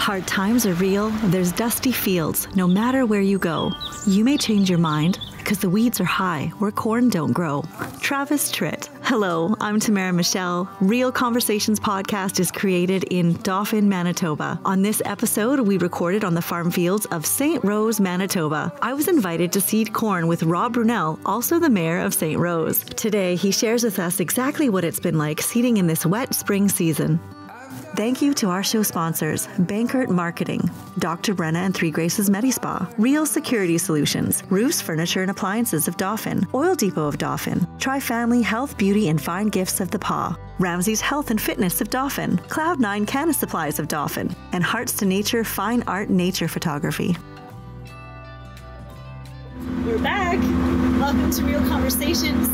Hard times are real, there's dusty fields, no matter where you go. You may change your mind, because the weeds are high where corn don't grow. Travis Tritt. Hello, I'm Tamara Michelle. Real Conversations podcast is created in Dauphin, Manitoba. On this episode, we recorded on the farm fields of St. Rose, Manitoba. I was invited to seed corn with Rob Brunel, also the mayor of St. Rose. Today, he shares with us exactly what it's been like seeding in this wet spring season. Thank you to our show sponsors, Bankert Marketing, Dr. Brenna and Three Graces Medispa, Real Security Solutions, Roofs, Furniture and Appliances of Dauphin, Oil Depot of Dauphin, Tri-Family Health, Beauty and Fine Gifts of the Paw, Ramsey's Health and Fitness of Dauphin, Cloud9 Canna Supplies of Dauphin, and Hearts to Nature Fine Art Nature Photography. We're back. Welcome to Real Conversations.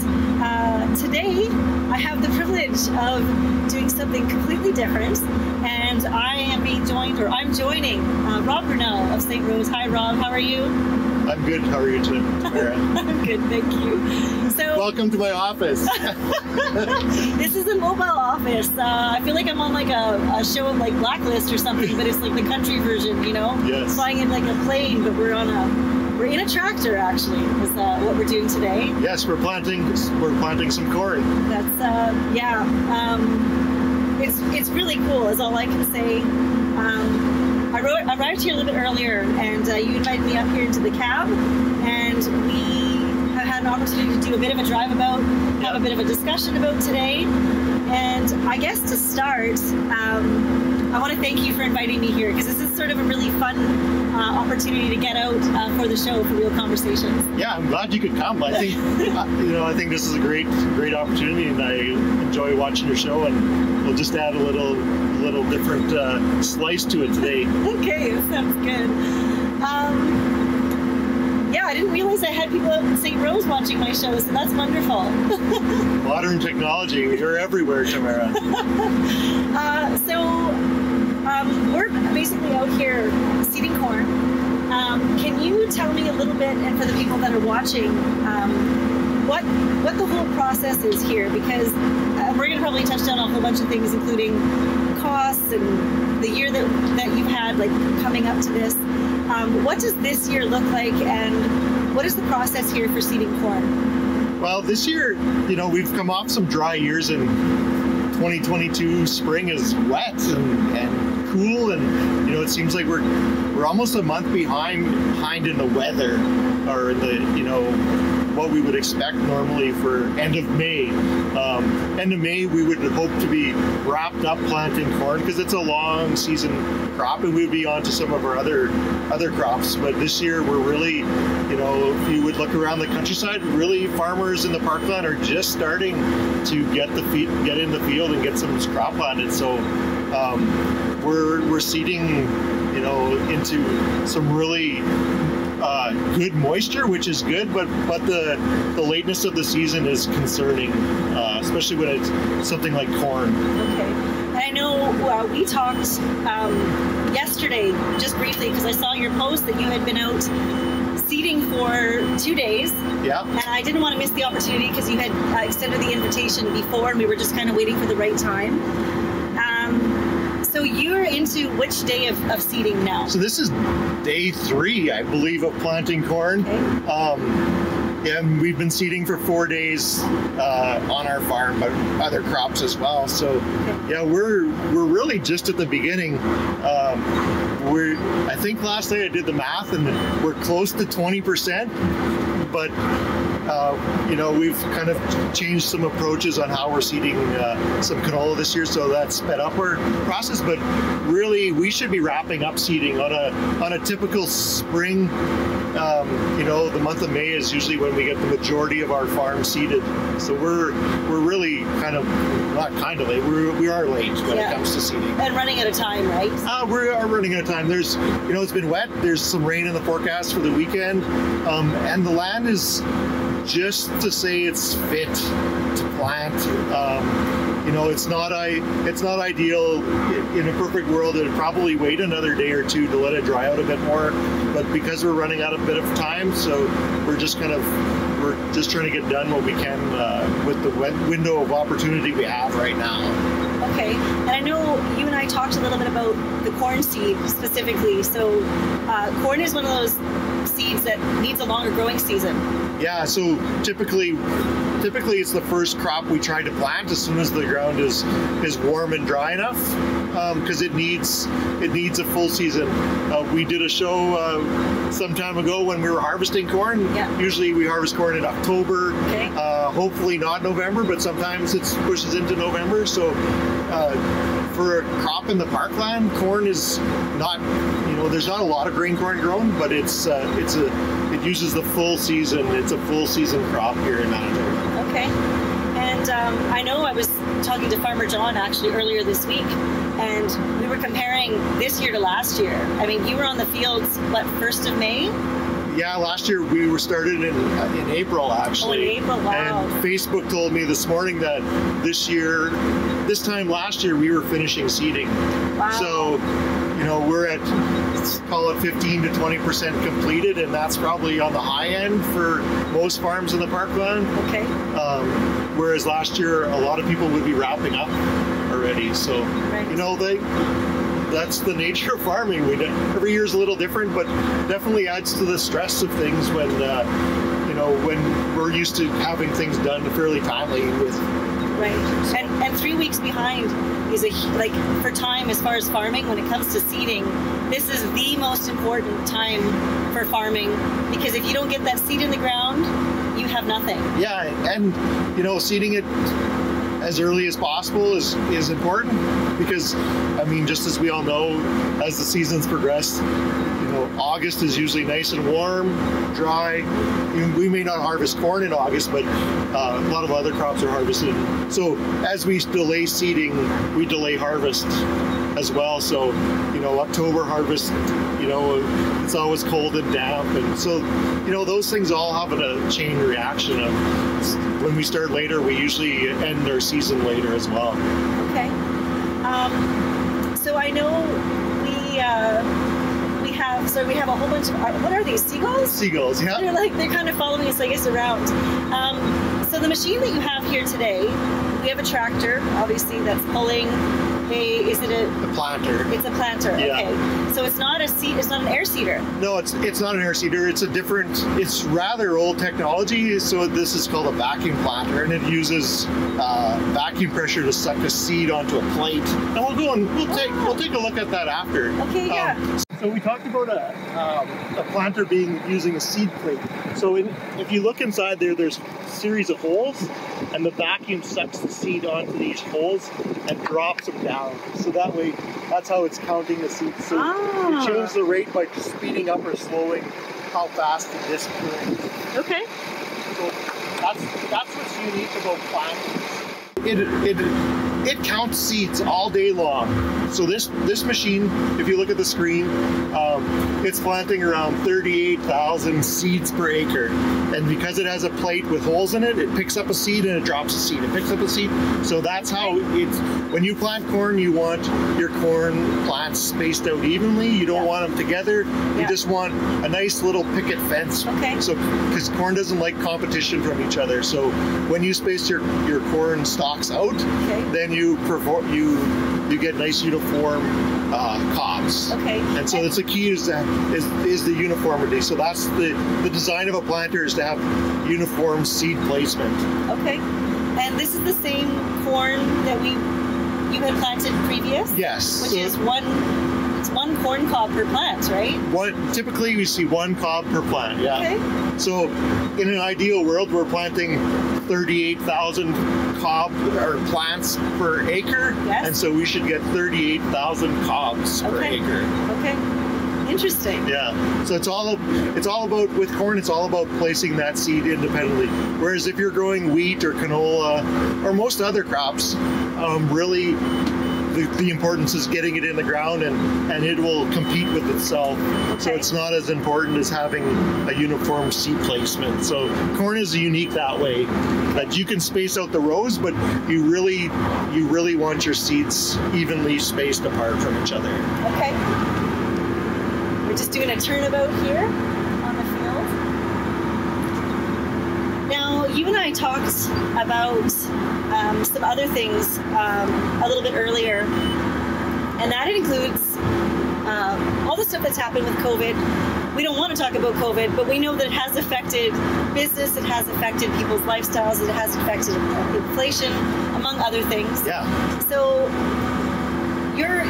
Today, I have the privilege of doing something completely different, and I'm joining Rob Brunel of St. Rose. Hi, Rob. How are you? I'm good. How are you, Tamara? I'm good, thank you. So, welcome to my office. This is a mobile office. I feel like I'm on like a show of like Blacklist or something, but it's like the country version, you know? Yes. Flying in like a plane, but we're in a tractor, actually, is what we're doing today. Yes, we're planting some corn. That's, it's really cool, is all I can say. I arrived here a little bit earlier, and you invited me up here into the cab, and we have had an opportunity to do a bit of a drive about, have a bit of a discussion about today. And I guess to start, I want to thank you for inviting me here, because this is sort of a really fun opportunity to get out for the show, for Real Conversations. Yeah, I'm glad you could come. I think I think this is a great opportunity, and I enjoy watching your show, and we'll just add a little different slice to it today. Okay, that sounds good. Yeah, I didn't realize I had people out in St. Rose watching my show, so that's wonderful. Modern technology, you're everywhere, Tamara. We're basically out here seeding corn. Can you tell me a little bit, and for the people that are watching, what the whole process is here? Because we're going to probably touch on a whole bunch of things, including costs and the year that you've had, like coming up to this. What does this year look like, and what is the process here for seeding corn? Well, this year, we've come off some dry years, and 2022 spring is wet and cool, and it seems like we're almost a month behind in the weather, or in the what we would expect normally for end of May. End of May, we would hope to be wrapped up planting corn, because it's a long season crop, and we'd be on to some of our other crops. But this year, we're really, if you would look around the countryside, really farmers in the Parkland are just starting to get in the field and get some crop planted. So we're seeding, into some really good moisture, which is good, but the lateness of the season is concerning, especially when it's something like corn. Okay. And I know we talked yesterday, just briefly, because I saw your post that you had been out seeding for 2 days. Yeah. And I didn't want to miss the opportunity, because you had extended the invitation before, and we were just kind of waiting for the right time. So you're into which day of seeding now? So this is day 3, I believe, of planting corn. Okay. And we've been seeding for 4 days on our farm, but other crops as well. So yeah, we're really just at the beginning. I think last night I did the math, and we're close to 20%. But we've kind of changed some approaches on how we're seeding some canola this year, so that sped up our process. But really, we should be wrapping up seeding on a typical spring. The month of May is usually when we get the majority of our farm seeded. So we're really late. We are late when it comes to seeding. And running out of time, right? We are running out of time. There's, it's been wet. There's some rain in the forecast for the weekend, and the land is just to say it's fit to plant. It's not ideal. In a perfect world, it'd probably wait another day or two to let it dry out a bit more. But because we're running out a bit of time, so we're just trying to get done what we can with the window of opportunity we have right now. Okay, and I know you and I talked a little bit about the corn seed specifically. So corn is one of those seeds that needs a longer growing season. Yeah, so typically it's the first crop we try to plant as soon as the ground is warm and dry enough, because it needs a full season. We did a show some time ago when we were harvesting corn. Yeah. Usually we harvest corn in October. Okay. Hopefully not November, but sometimes it pushes into November. So for a crop in the Parkland, corn is not, there's not a lot of grain corn grown, but it uses the full season. It's a full season crop here in Manitoba. Okay. And I know I was talking to Farmer John actually earlier this week, and we were comparing this year to last year. I mean, you were on the fields, what, 1st of May? Yeah, last year we were started in April, actually. Oh, in April, wow. And Facebook told me this morning that this time last year, we were finishing seeding. Wow. So, we're at, let's call it 15 to 20% completed, and that's probably on the high end for most farms in the Parkland. Okay. Whereas last year, a lot of people would be wrapping up already. So, right. That's the nature of farming. Every year is a little different, but definitely adds to the stress of things when we're used to having things done fairly timely with. Right, and 3 weeks behind is for time as far as farming. When it comes to seeding, this is the most important time for farming, because if you don't get that seed in the ground, you have nothing. Yeah, and seeding it as early as possible is important, because just as we all know, as the seasons progress, August is usually nice and warm, dry. We may not harvest corn in August, but a lot of other crops are harvested. So as we delay seeding, we delay harvest as well. So October harvest, it's always cold and damp, and so those things all have a chain reaction of, when we start later, we usually end our season later as well. Okay. So I know we have a whole bunch of, what are these, seagulls? Seagulls, yeah. They're kind of following us, I guess, around. So the machine that you have here today, we have a tractor, obviously, that's pulling a planter. It's a planter. Yeah. Okay. So it's not an air seeder. No, it's not an air seeder. It's rather old technology. So this is called a vacuum planter, and it uses vacuum pressure to suck a seed onto a plate. And we'll take a look at that after. Okay, yeah. So we talked about a planter using a seed plate. So if you look inside there's a series of holes, and the vacuum sucks the seed onto these holes and drops them down. So that way, that's how it's counting the seeds. So you change the rate by speeding up or slowing how fast the disc turns. Okay. So that's what's unique about planters. It counts seeds all day long. So this machine, if you look at the screen, it's planting around 38,000 seeds per acre. And because it has a plate with holes in it, it picks up a seed and it drops a seed. It picks up a seed. So that's how when you plant corn, you want your corn plants spaced out evenly. You don't want them together. You just want a nice little picket fence. Okay. So, because corn doesn't like competition from each other. So when you space your corn stalks out, then you get nice uniform cobs. Okay. And so that's the key is the uniformity. So that's the design of a planter, is to have uniform seed placement. Okay. And this is the same corn that you had planted previous? Yes. Which is one corn cob per plant, right? Typically we see one cob per plant, yeah. Okay. So in an ideal world, we're planting 38,000 cob or plants per acre, and so we should get 38,000 cobs per acre. Okay. Interesting. Yeah. So it's all about, with corn, it's all about placing that seed independently. Whereas if you're growing wheat or canola or most other crops, really the importance is getting it in the ground, and it will compete with itself. Okay. So it's not as important as having a uniform seed placement. So corn is unique that way, that you can space out the rows, but you really want your seeds evenly spaced apart from each other. Okay. We're just doing a turnabout here on the field. Now, you and I talked about some other things a little bit earlier. And that includes all the stuff that's happened with COVID. We don't want to talk about COVID, but we know that it has affected business, it has affected people's lifestyles, it has affected inflation, among other things. Yeah. So your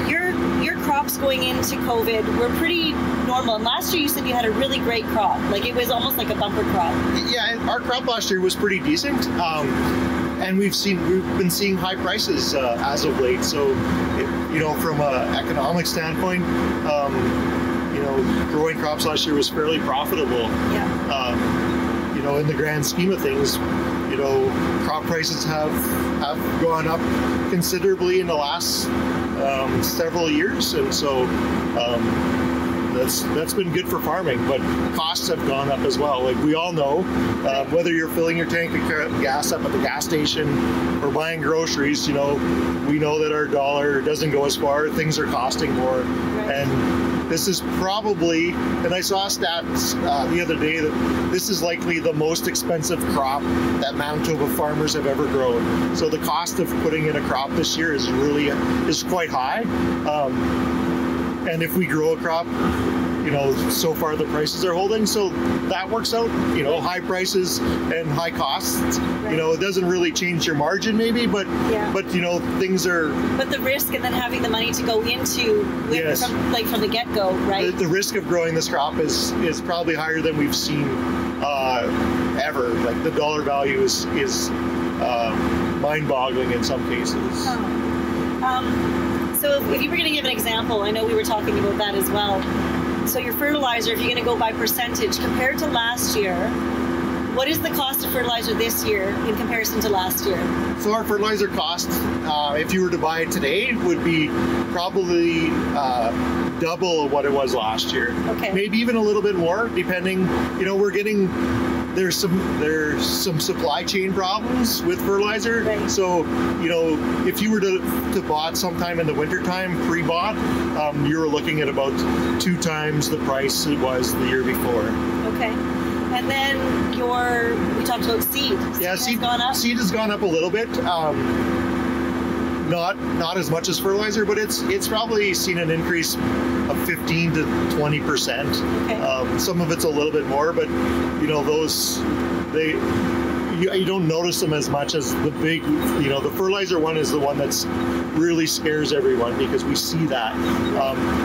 crops going into COVID were pretty normal. And last year you said you had a really great crop. Like it was almost like a bumper crop. Yeah, and our crop last year was pretty decent. And we've been seeing high prices as of late. So, from an economic standpoint, growing crops last year was fairly profitable. Yeah. In the grand scheme of things, crop prices have gone up considerably in the last several years, and so that's been good for farming. But costs have gone up as well. Like we all know, whether you're filling your tank of gas up at the gas station or buying groceries, we know that our dollar doesn't go as far. Things are costing more, and this is probably, and I saw stats the other day that this is likely the most expensive crop that Manitoba farmers have ever grown. So the cost of putting in a crop this year is quite high. And if we grow a crop, so far the prices are holding, so that works out. High prices and high costs. Right. It doesn't really change your margin, maybe, but things are. But the risk and then having the money to go into from the get-go, right? The risk of growing this crop is probably higher than we've seen ever. Like the dollar value is mind-boggling in some cases. So if you were going to give an example, I know we were talking about that as well. So your fertilizer, if you're going to go by percentage, compared to last year, what is the cost of fertilizer this year in comparison to last year? So our fertilizer cost, if you were to buy it today, would be probably double of what it was last year. Okay. Maybe even a little bit more, depending. There's some supply chain problems with fertilizer. Right. So, if you were to bought sometime in the wintertime, pre-bought, you were looking at about 2 times the price it was the year before. Okay. And then we talked about seed. Seed has gone up? Seed has gone up a little bit. Not as much as fertilizer, but it's probably seen an increase of 15 to 20%. Okay. Some of it's a little bit more, but you don't notice them as much as the big. The fertilizer one is the one that's really scares everyone because we see that.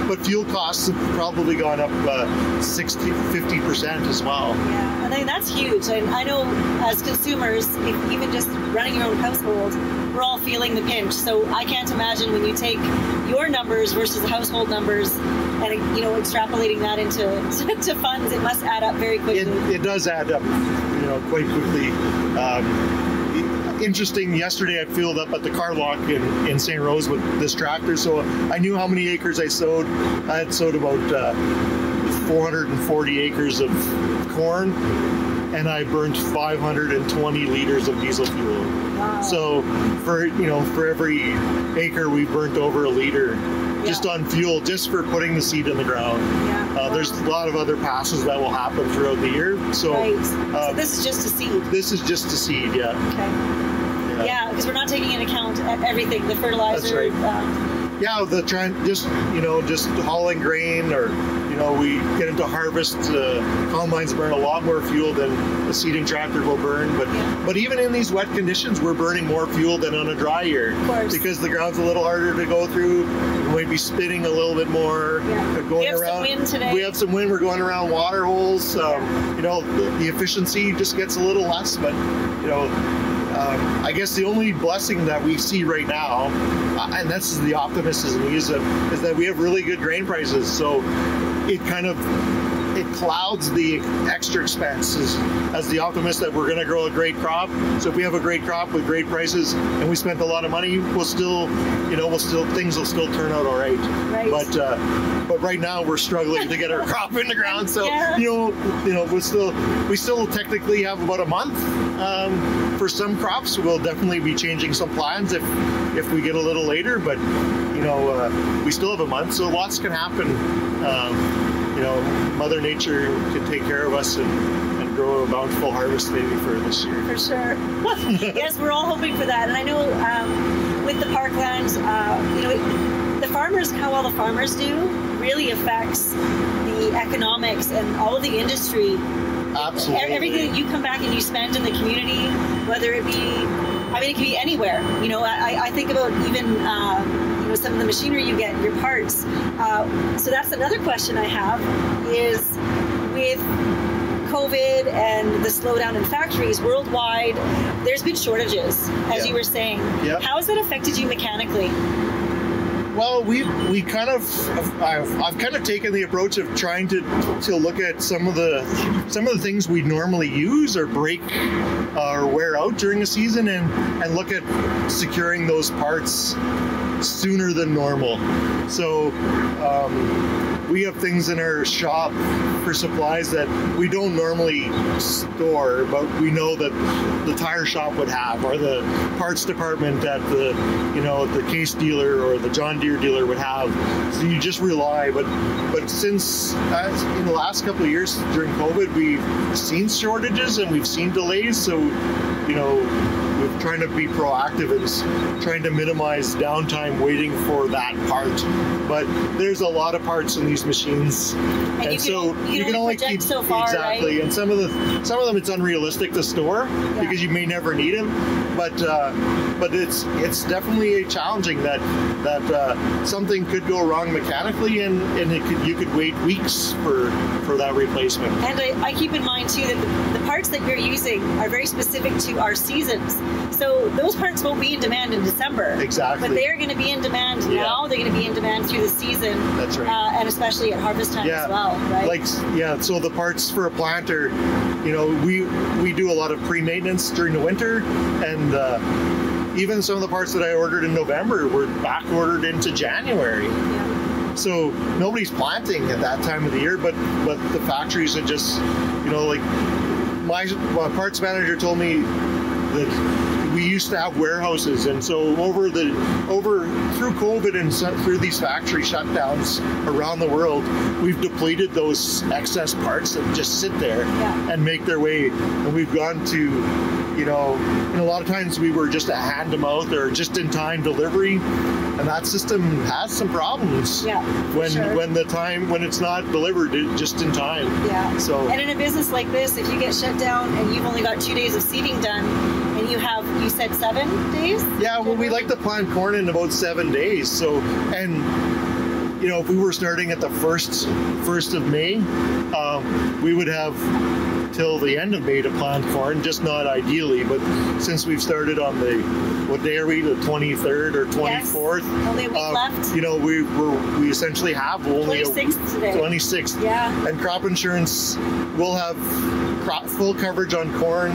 But fuel costs have probably gone up 50% as well. Yeah, I think that's huge. And I know as consumers, even just running your own household, we're all feeling the pinch. So I can't imagine when you take your numbers versus the household numbers and extrapolating that into funds, it must add up very quickly. It does add up, quite quickly. Interesting, yesterday I filled up at the car lock in St. Rose with this tractor, so I knew how many acres I sowed. I had sowed about 440 acres of corn, and I burnt 520 liters of diesel fuel. Wow. So for every acre we burnt over a liter just on fuel, just for putting the seed in the ground. Yeah. There's a lot of other passes that will happen throughout the year. So, so this is just a seed. This is just a seed, yeah. Okay. Yeah, because we're not taking into account everything, the fertilizer. That's right. Just hauling grain, or we get into harvest. Combines burn a lot more fuel than a seeding tractor will burn. But even in these wet conditions, we're burning more fuel than on a dry year. Of course. Because the ground's a little harder to go through. We might be spinning a little bit more. Yeah. We have some wind today. We have some wind. We're going around water holes. The efficiency just gets a little less. But I guess the only blessing that we see right now, and that's the optimist in me, is that we have really good grain prices. So it clouds the extra expenses as the optimist that we're going to grow a great crop. So if we have a great crop with great prices and we spent a lot of money, things will still turn out all right. Right. But right now we're struggling to get our crop in the ground. So we still technically have about a month. For some crops, we'll definitely be changing some plans if we get a little later. But we still have a month, so lots can happen. Mother Nature can take care of us and grow a bountiful harvest maybe for this year. For sure. Yes, we're all hoping for that. And I know with the Parkland, how well the farmers do really affects the economics and all of the industry. Absolutely. Everything that you come back and you spend in the community, whether it be, I mean, it can be anywhere. You know, I think about even, you know, some of the machinery you get, your parts. So that's another question I have is with COVID and the slowdown in factories worldwide, there's been shortages, as you were saying. Yep. How has that affected you mechanically? Well, I've kind of taken the approach of trying to look at some of the things we normally use or break or wear out during a season and look at securing those parts sooner than normal. So we have things in our shop for supplies that we don't normally store, but we know that the tire shop would have, or the parts department at the Case dealer or the John Deere dealer would have. So you just rely. But since in the last couple of years during COVID, we've seen shortages and we've seen delays. So we're trying to be proactive and trying to minimize downtime waiting for that part. But there's a lot of parts in these machines, and so you can only keep so far, exactly. Right? And some of them it's unrealistic to store because you may never need them. But it's definitely challenging that something could go wrong mechanically, and you could wait weeks for that replacement. And I keep in mind too that the parts that you're using are very specific to our seasons. So those parts won't be in demand in December. Exactly. But they're going to be in demand now. They're going to be in demand through the season. That's right. And especially at harvest time as well, right? So the parts for a planter, we do a lot of pre-maintenance during the winter, and even some of the parts that I ordered in November were back ordered into January. Yeah. So nobody's planting at that time of the year, but the factories are just, like my parts manager told me that we used to have warehouses, and so through COVID and through these factory shutdowns around the world, we've depleted those excess parts that just sit there and make their way. And we've gone to, and a lot of times we were just a hand-to-mouth or just-in-time delivery, and that system has some problems. Yeah, when it's not delivered just in time. Yeah. So. And in a business like this, if you get shut down and you've only got 2 days of seeding done, and you said 7 days? Yeah, well, we like to plant corn in about 7 days. So, and if we were starting at the first of May, we would have till the end of May to plant corn, just not ideally. But since we've started on what day are we? The 23rd or 24th? Yes, only a week left. We essentially have only 26th today. 26th. Yeah. And crop insurance will have full coverage on corn,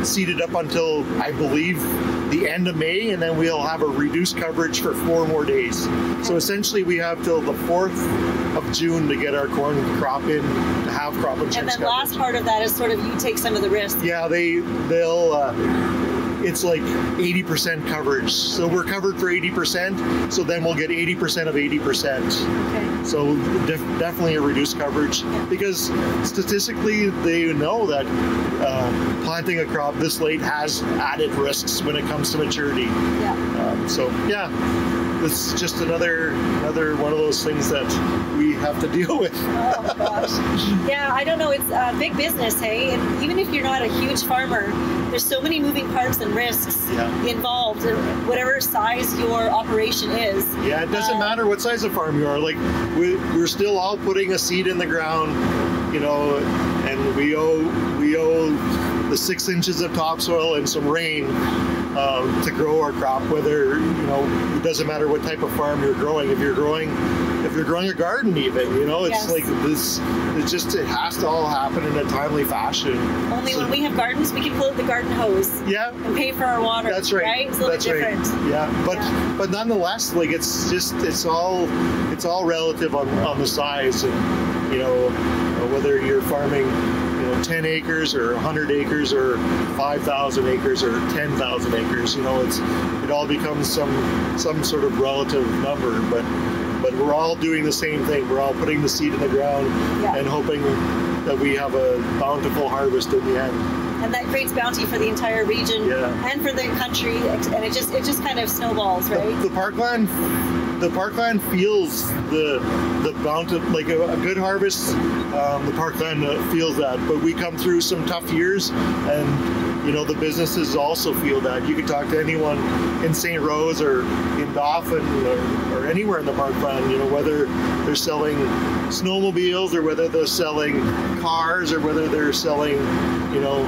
seeded up until, I believe, the end of May, and then we'll have a reduced coverage for 4 more days. So essentially we have till the 4th of June to get our corn crop in, to have crop insurance And then coverage. last part of that is sort of you take some of the risk. Yeah, they'll it's like 80% coverage. So we're covered for 80%, so then we'll get 80% of 80%. Okay. So definitely a reduced coverage, because statistically they know that planting a crop this late has added risks when it comes to maturity. Yeah. It's just another one of those things that we have to deal with. Oh gosh. Yeah, I don't know. It's big business, hey? And even if you're not a huge farmer, there's so many moving parts and risks involved, whatever size your operation is. Yeah, it doesn't matter what size of farm you are. Like we're still all putting a seed in the ground, and we owe the 6 inches of topsoil and some rain to grow our crop. Whether it doesn't matter what type of farm you're growing. If you're growing a garden, even it's like this. It has to all happen in a timely fashion. Only when we have gardens, we can pull out the garden hose. Yeah. And pay for our water. That's right. Right? It's a little bit different. Right. Yeah. But nonetheless, like it's all relative on the size, and whether you're farming 10 acres or 100 acres or 5,000 acres or 10,000 acres, it all becomes some sort of relative number, but we're all doing the same thing. We're all putting the seed in the ground and hoping that we have a bountiful harvest in the end. And that creates bounty for the entire region and for the country, and it just kind of snowballs, right? The Parkland the Parkland feels the bounty, like a good harvest. The Parkland feels that, but we come through some tough years, and you know the businesses also feel that. You can talk to anyone in St. Rose or in Dauphin or anywhere in the Parkland. You know, whether they're selling snowmobiles or whether they're selling cars or whether they're selling, you know,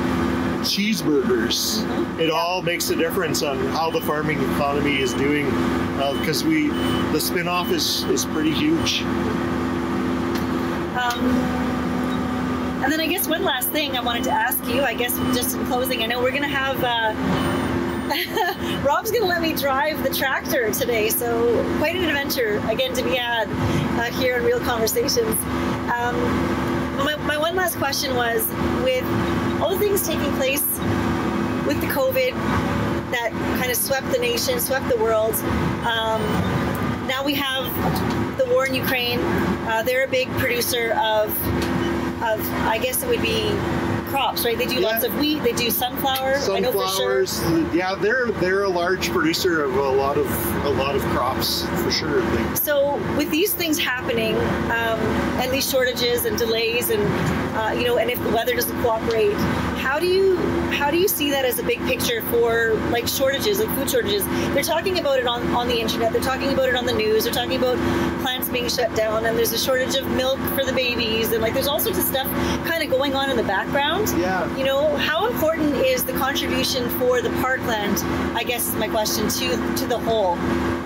cheeseburgers. It all makes a difference on how the farming economy is doing, because the spin-off is pretty huge. And then I guess one last thing I wanted to ask you, I guess just in closing, I know we're going to have, Rob's going to let me drive the tractor today, so quite an adventure, again, to be had here in Real Conversations. My one last question was, with all the things taking place with the COVID that kind of swept the nation, swept the world, now we have the war in Ukraine. They're a big producer of I guess it would be crops, right? They do lots of wheat, they do sunflower. I know for sure. Yeah, they're a large producer of a lot of crops for sure. So with these things happening, and these shortages and delays, and you know, and if the weather doesn't cooperate, how do you see that as a big picture for like shortages, like food shortages? They're talking about it on the internet. They're talking about it on the news. They're talking about plants being shut down, and there's a shortage of milk for the babies, and like there's all sorts of stuff kind of going on in the background. Yeah. You know, how important is the contribution for the Parkland, I guess is my question, to the whole?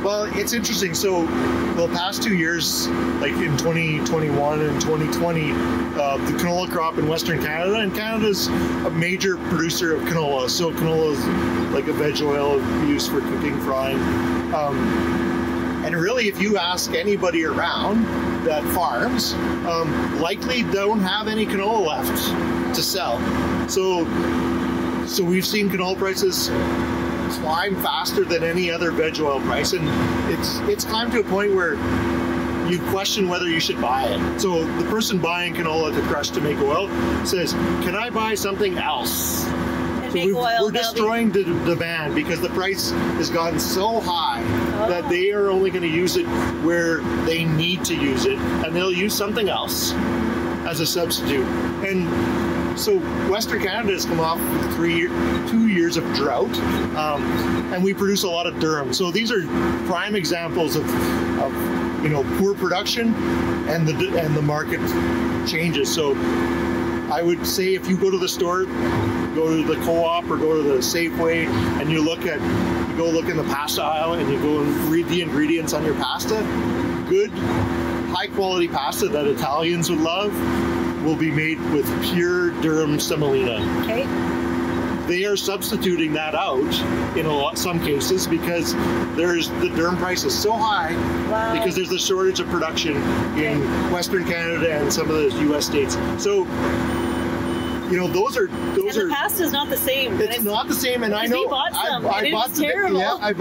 Well, it's interesting. So the past 2 years, like in 2021 and 2020, the canola crop in Western Canada, and Canada's a major producer of canola. So canola is like a veg oil used for cooking, frying. And really, if you ask anybody around that farms, likely don't have any canola left to sell. So we've seen canola prices climb faster than any other veg oil price, and it's climbed to a point where you question whether you should buy it. So the person buying canola to crush to make oil says, "Can I buy something else?" So we're destroying the demand because the price has gotten so high that they are only going to use it where they need to use it, and they'll use something else as a substitute. And so Western Canada has come off 2 years of drought, and we produce a lot of durum. So these are prime examples of you know, poor production and the market changes. So I would say if you go to the store, go to the co-op or go to the Safeway, and you go look in the pasta aisle and you go and read the ingredients on your pasta, good high quality pasta that Italians would love will be made with pure durum semolina. Okay. They are substituting that out in some cases because the durum price is so high because there's a shortage of production in Western Canada and some of the U.S. states. So, you know, those are. The pasta's not the same. It's not the same, and I know. We bought some. I bought some. Terrible. Yeah, I've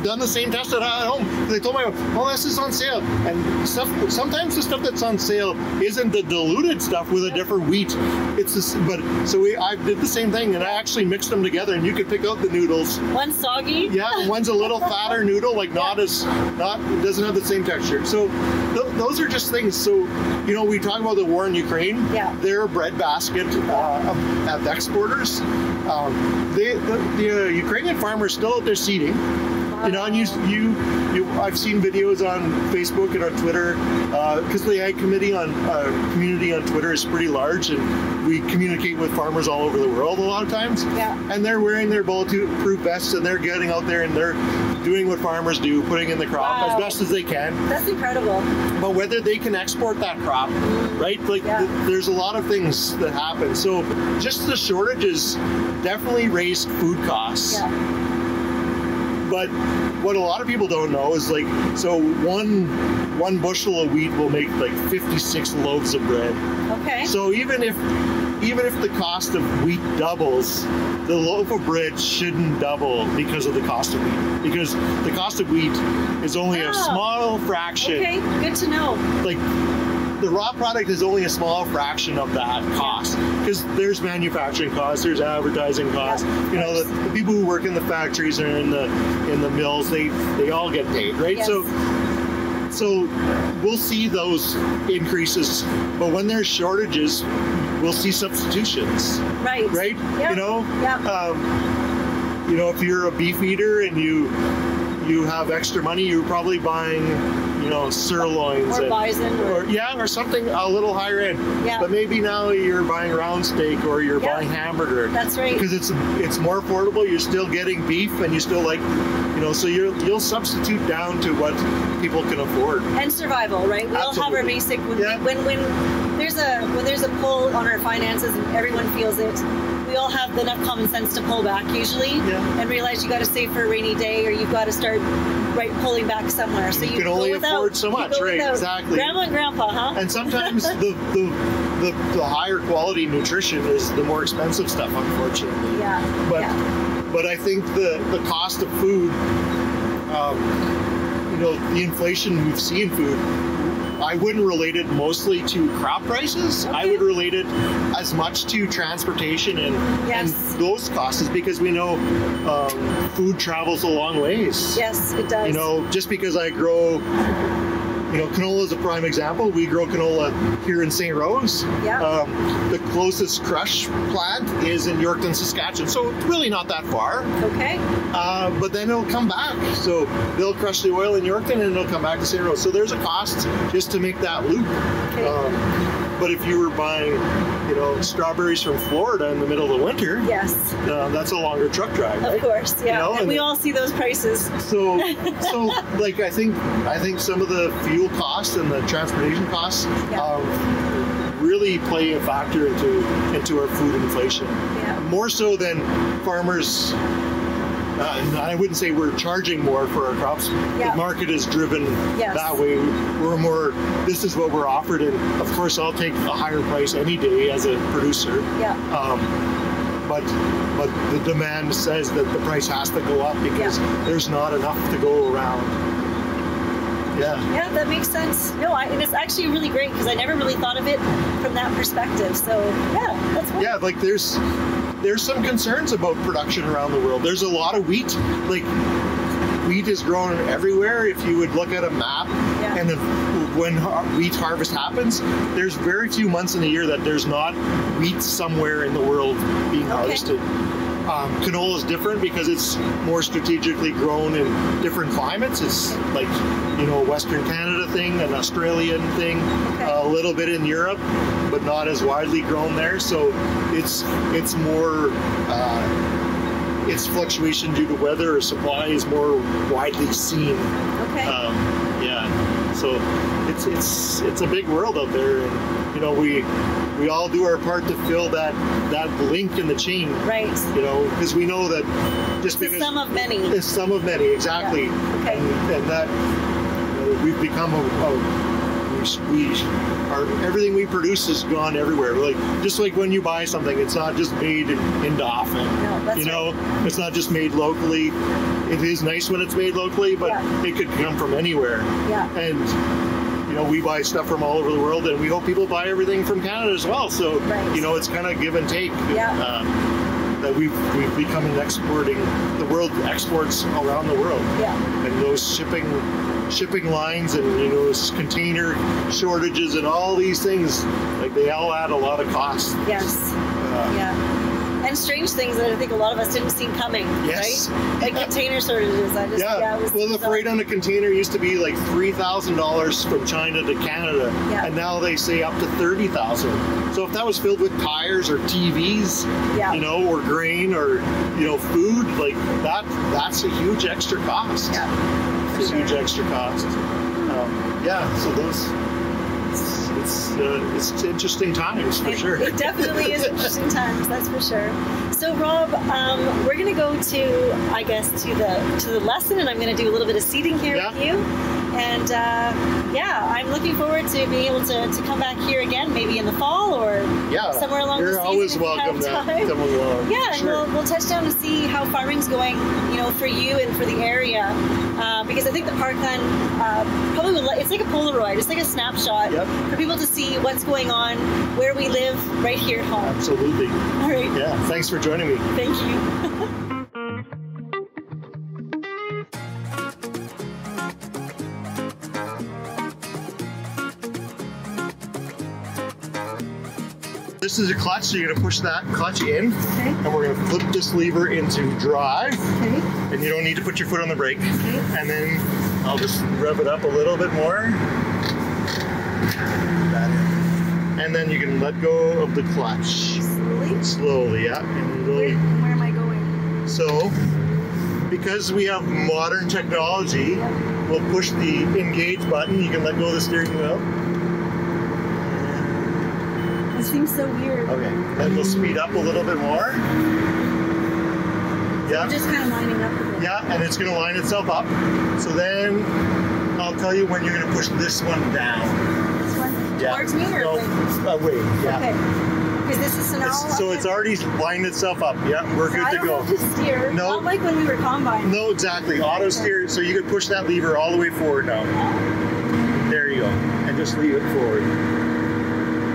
done the same test at home. They told me, "Oh, this is on sale," and sometimes the stuff that's on sale isn't the diluted stuff with a different wheat. It's this, but I did the same thing, and I actually mixed them together, and you could pick out the noodles. One's soggy. Yeah, and one's a little fatter noodle, like it doesn't have the same texture. So those are just things. So, you know, we talk about the war in Ukraine. Yeah. They're a breadbasket of exporters. The Ukrainian farmers still out there seeding. You know, and I've seen videos on Facebook and on Twitter, because the Ag community on Twitter is pretty large, and we communicate with farmers all over the world a lot of times. Yeah. And they're wearing their bulletproof vests, and they're getting out there and they're doing what farmers do, putting in the crop as best as they can. That's incredible. But whether they can export that crop, right? Like there's a lot of things that happen. So just the shortages definitely raise food costs. Yeah. But what a lot of people don't know is one bushel of wheat will make like 56 loaves of bread. Okay. So even if the cost of wheat doubles, the loaf of bread shouldn't double because of the cost of wheat. Because the cost of wheat is only a small fraction. Okay, good to know. Like the raw product is only a small fraction of that cost, because there's manufacturing costs, there's advertising costs. You know, the people who work in the factories and in the mills, they all get paid, right? Yes. So we'll see those increases, but when there's shortages, we'll see substitutions. Right. Yep. You know. Yep. You know, if you're a beef eater and you have extra money, you're probably buying, you know, sirloins or bison or something a little higher end. Yeah. But maybe now you're buying round steak or you're buying hamburger. That's right. Because it's more affordable. You're still getting beef and you still like, you know, so you'll substitute down to what people can afford. And survival, right? We all have our basic when there's a pull on our finances and everyone feels it. We all have enough common sense to pull back usually and realize you got to save for a rainy day, or you've got to start pulling back somewhere. So you can only afford so much, right? Exactly. Grandma and grandpa, huh? And sometimes the higher quality nutrition is the more expensive stuff, unfortunately. But I think the cost of food, you know, the inflation we've seen in food, I wouldn't relate it mostly to crop prices. I would relate it as much to transportation and those costs, because we know food travels a long ways. Yes, it does. You know, just because I grow, you know, canola is a prime example. We grow canola here in St. Rose. The closest crush plant is in Yorkton, Saskatchewan, so it's really not that far. Okay. But then it'll come back. So they'll crush the oil in Yorkton and it'll come back to St. Rose. So there's a cost just to make that loop. Okay. But if you were buying, you know, strawberries from Florida in the middle of the winter, that's a longer truck drive. Of course, yeah. You know? And we all see those prices. So like I think some of the fuel costs and the transportation costs really play a factor into our food inflation. More so than farmers. I wouldn't say we're charging more for our crops. The market is driven that way. We're more, this is what we're offered, and of course I'll take a higher price any day as a producer. But the demand says that the price has to go up because there's not enough to go around. Yeah, that makes sense. No, and it's actually really great because I never really thought of it from that perspective. So that's cool. Like there's some concerns about production around the world. There's a lot of wheat. Like wheat is grown everywhere. If you would look at a map and when wheat harvest happens, there's very few months in the year that there's not wheat somewhere in the world being harvested. Canola is different because it's more strategically grown in different climates. It's like, you know, a Western Canada thing, an Australian thing, a little bit in Europe, but not as widely grown there. So it's more, its fluctuation due to weather or supply is more widely seen. So it's a big world out there, and you know we all do our part to fill that link in the chain, right? You know, because we know that just because it's some of many. It's some of many, exactly. And that we've become everything we produce has gone everywhere. Like just like when you buy something, it's not just made in Dauphin. No, that's right. It's not just made locally. It is nice when it's made locally, but it could come from anywhere. And you know, we buy stuff from all over the world, and we hope people buy everything from Canada as well. So you know, it's kind of give and take. That we've become exporting. The world exports around the world. And those shipping lines and, you know, container shortages and all these things, like they all add a lot of cost. And strange things that I think a lot of us didn't see coming, right? Like container shortages. Well, the freight on a container used to be like $3,000 from China to Canada, and now they say up to $30,000. So if that was filled with tires or TVs, you know, or grain or, you know, food, like that's a huge extra cost. It's a huge extra cost. So those. It's interesting times for sure. It definitely is interesting times, that's for sure. So Rob, we're going to go to, I guess, to the lesson, and I'm going to do a little bit of seating here with you. And I'm looking forward to being able to come back here again, maybe in the fall or somewhere along the season. You're always welcome to come along. And we'll touch down to see how farming's going, you know, for you and for the area. Because I think the Parkland probably it's it's like a Polaroid. It's like a snapshot for people to see what's going on, where we live, right here at home. Absolutely. All right. Yeah. Thanks for joining me. Thank you. This is a clutch, so you're going to push that clutch in, and we're going to flip this lever into drive, and you don't need to put your foot on the brake. And then I'll just rev it up a little bit more, and then you can let go of the clutch. Slowly, yeah. And Where am I going? So, because we have modern technology, we'll push the engage button, you can let go of the steering wheel. It seems so weird. Okay, then we'll speed up a little bit more. Yeah. Just kind of lining up a bit. Yeah, and it's going to line itself up. So then I'll tell you when you're going to push this one down. This one towards me or away? Yeah. Okay. Because this is so it's already lined itself up. Yeah, we're good to go. I don't have to steer. No. Not like when we were combining. No, exactly. Auto steer. So you can push that lever all the way forward now. There you go. And just leave it forward.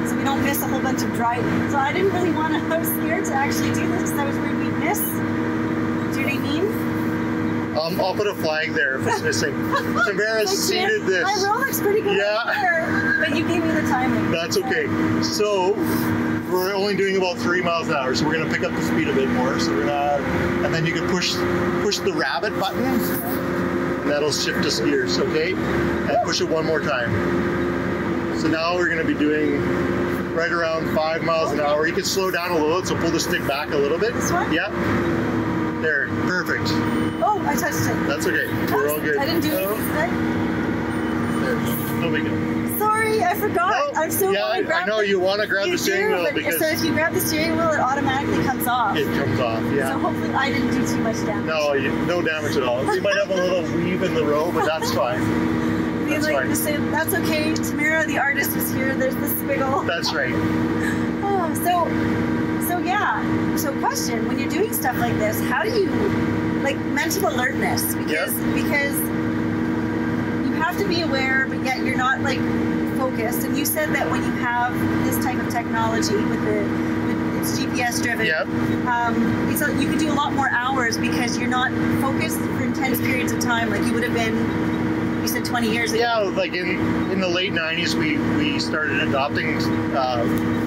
So we don't miss a whole bunch of driving. So I didn't really want to, I was scared to actually do this because I was worried we'd miss. Do you know what I mean? I'll put a flag there if it's missing. Tamara seated this. My roll looks pretty good here, but you gave me the timing. That's okay. So we're only doing about 3 miles an hour, so we're going to pick up the speed a bit more. So we're gonna, and then you can push the rabbit button, and that'll shift us gears, okay? And push it one more time. So now we're going to be doing right around 5 miles an hour. You can slow down a little, so pull the stick back a little bit. This one? Yeah. There, perfect. Oh, I touched it. That's okay. We're all good. I didn't do anything today. There, no big deal. Sorry, I forgot. No, I'm so I know you want to grab the steering wheel because so if you grab the steering wheel, it automatically comes off. It comes off, yeah. So hopefully I didn't do too much damage. No, no damage at all. You might have a little weave in the row, but that's fine. That's fine. To say, that's okay. Tamara, the artist, is here. There's the spiggle. That's right. Oh, so yeah. So question: when you're doing stuff like this, how do you mental alertness? Because you have to be aware, but yet you're not focused. And you said that when you have this type of technology with it's GPS driven, you can do a lot more hours because you're not focused for intense periods of time like you would have been. You said 20 years ago. Yeah, like in the late 90s, we started adopting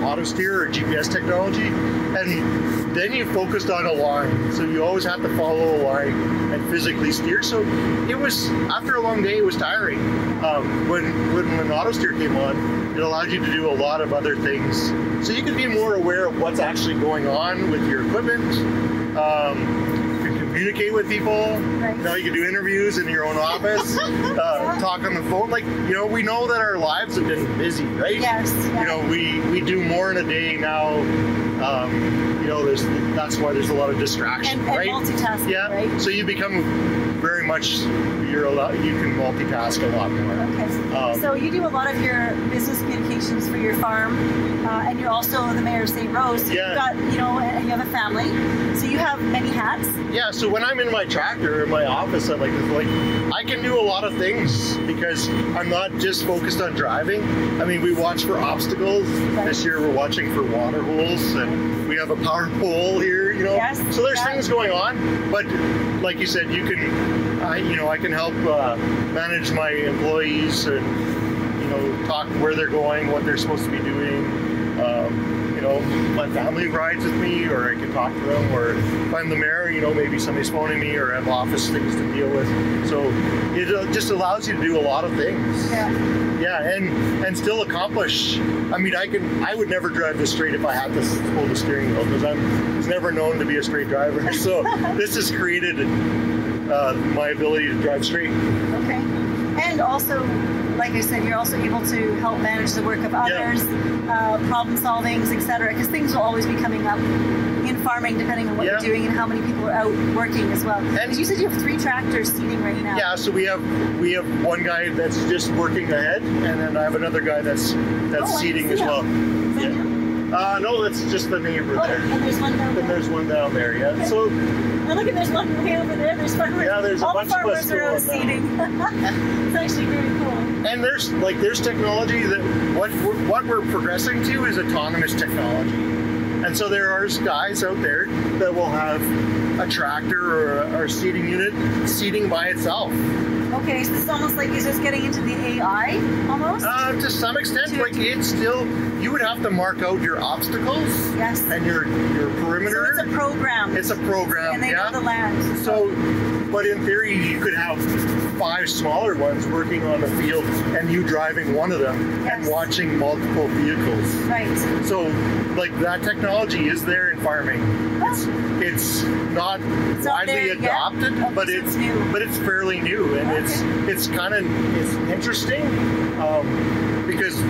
auto steer or GPS technology, and then you focused on a line. So you always have to follow a line and physically steer. So it was, after a long day, it was tiring. When an auto steer came on, it allowed you to do a lot of other things. So you could be more aware of what's actually going on with your equipment. Communicate with people. Right. You know, you can do interviews in your own office, talk on the phone. We know that our lives have been busy, right? Yes. You know, we do more in a day now. That's why there's a lot of distraction, and right? Multitasking, yeah. Right? So you become very much, you can multitask a lot more. Okay. So you do a lot of your business communications for your farm, and you're also the mayor of St. Rose. So you've got, and you have a family. So you have many hats. Yeah. So when I'm in my tractor in my office, I can do a lot of things because I'm not just focused on driving. I mean, we watch for obstacles. Right. This year we're watching for water holes, and we have a power pole here. Yes, so there's things going on. But like you said, I can help manage my employees and talk where they're going, what they're supposed to be doing. My family rides with me, or I can talk to them, or if I'm the mayor, maybe somebody's phoning me or I have office things to deal with. So it just allows you to do a lot of things. Yeah, and still accomplish. I mean, I would never drive this straight if I had to pull the steering wheel, because I was never known to be a straight driver. So this has created my ability to drive straight. Okay. And also, like I said, you're also able to help manage the work of others, problem solvings, etc. Because things will always be coming up in farming, depending on what you're doing and how many people are out working as well. And you said you have 3 tractors seating right now. Yeah, so we have one guy that's just working ahead, and then I have another guy that's seating as well. No, that's just the neighbor there. And there's one down there. And there's one down there, yeah. So, oh, look, there's one way over there. There's farmers. Yeah, there's a bunch of us farmers are out seeding. It's actually very cool. And there's technology that what we're progressing to is autonomous technology. And so there are guys out there that will have a tractor or a seeding unit seeding by itself. Okay, so it's almost like he's just getting into the AI, almost? To some extent, like it's still, you would have to mark out your obstacles. Yes. And your perimeter. So it's a program. It's a program, and they know the land. So, but in theory, you could have 5 smaller ones working on the field and you driving one of them and watching multiple vehicles. Right. So, like that technology is there in farming. It's not widely adopted, but it's fairly new, and it's interesting because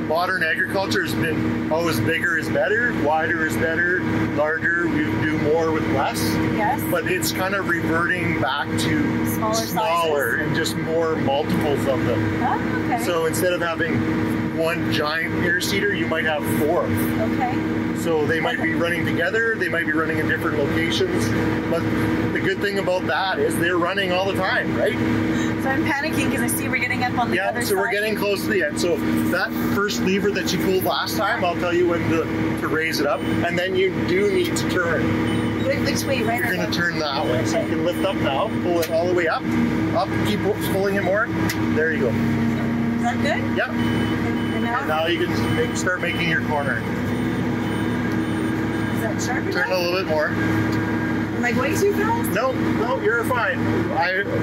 modern agriculture has been always bigger is better, wider is better, larger, we do more with less. Yes. But it's kind of reverting back to smaller and just more multiples of them. Oh, okay. So instead of having one giant air seeder, you might have 4. Okay. So they might be running together, they might be running in different locations, but the good thing about that is they're running all the time, right? So I'm panicking because I see we're getting up on the other side. Yeah, so we're getting close to the end. So that first lever that you pulled last time, I'll tell you when to raise it up, and then you do need to turn. Which way, right? You're going to turn that way. So you can lift up now, pull it all the way up, keep pulling it more. There you go. Is that good? Yep. And now you can start making your corner. Is that sharp enough? Turn a little bit more. Am I going too fast? No, you're fine.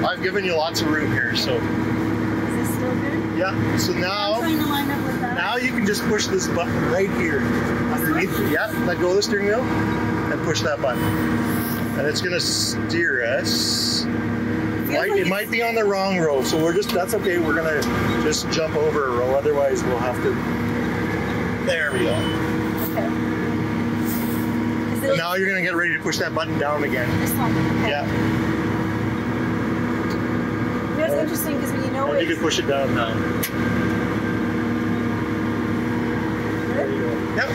I've given you lots of room here, so. Is this still good? Yeah. So now, I'm trying to line up with that. Now you can just push this button right here underneath. Yeah. Let go of the steering wheel and push that button, and it's gonna steer us. It might be on the wrong row, so that's okay. We're gonna just jump over a row. Otherwise, we'll have to. There we go. Okay. And now you're going to get ready to push that button down again. This one? Okay. Yeah. You know, it's interesting because when you know you can push it down now. There you go. Yep.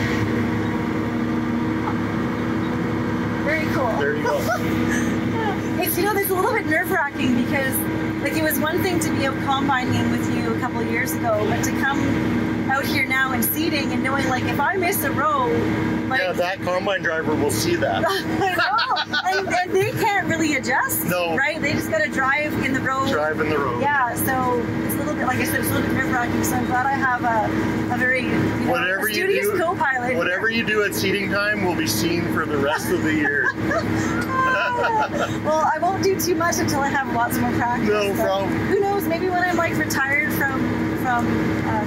Very cool. There you go. It's, there's a little bit nerve-wracking because, like, it was one thing to be out combining with you a couple of years ago, but to come out here now and seeding and knowing, like, if I miss a row, like, yeah, that combine driver will see that. I know, and they can't really adjust. No. Right? They just got to drive in the road. Drive in the road. Yeah, so it's a little bit, like I said, it's a little bit nerve-wracking. So I'm glad I have a very studious co-pilot. Whatever you do at seeding time will be seen for the rest of the year. Well, I won't do too much until I have lots more practice. No problem. Who knows? Maybe when I'm like retired from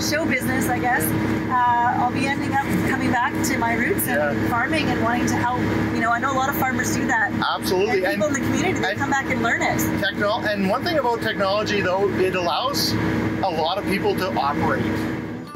show business, I guess, I'll be ending up coming back to my roots and farming and wanting to help. I know a lot of farmers do that. Absolutely. And people in the community, they come back and learn it. And one thing about technology, though, it allows a lot of people to operate.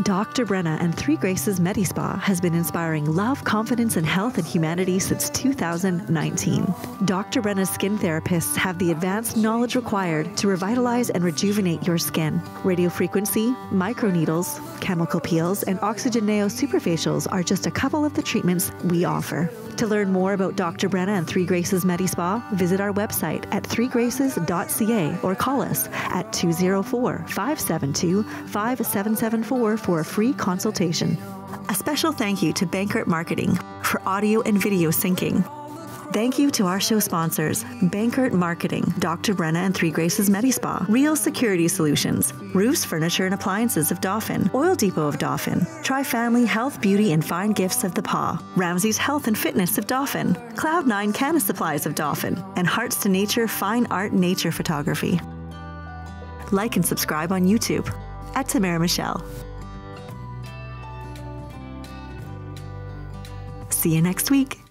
Dr. Brunel and Three Graces MediSpa has been inspiring love, confidence, and health in humanity since 2019. Dr. Brunel's skin therapists have the advanced knowledge required to revitalize and rejuvenate your skin. Radiofrequency, microneedles, chemical peels, and oxygen neo superfacials are just a couple of the treatments we offer. To learn more about Dr. Brunel and Three Graces MediSpa, visit our website at threegraces.ca or call us at 204-572-5774 for a free consultation. A special thank you to Bankert Marketing for audio and video syncing. Thank you to our show sponsors, Bankert Marketing, Dr. Brunel and Three Graces MediSpa, Real Security Solutions, Roofs, Furniture and Appliances of Dauphin, Oil Depot of Dauphin, Tri-Family Health, Beauty and Fine Gifts of the Paw, Ramsey's Health and Fitness of Dauphin, Cloud9 Canna Supplies of Dauphin, and Hearts to Nature Fine Art Nature Photography. Like and subscribe on YouTube at Tamara Michelle. See you next week.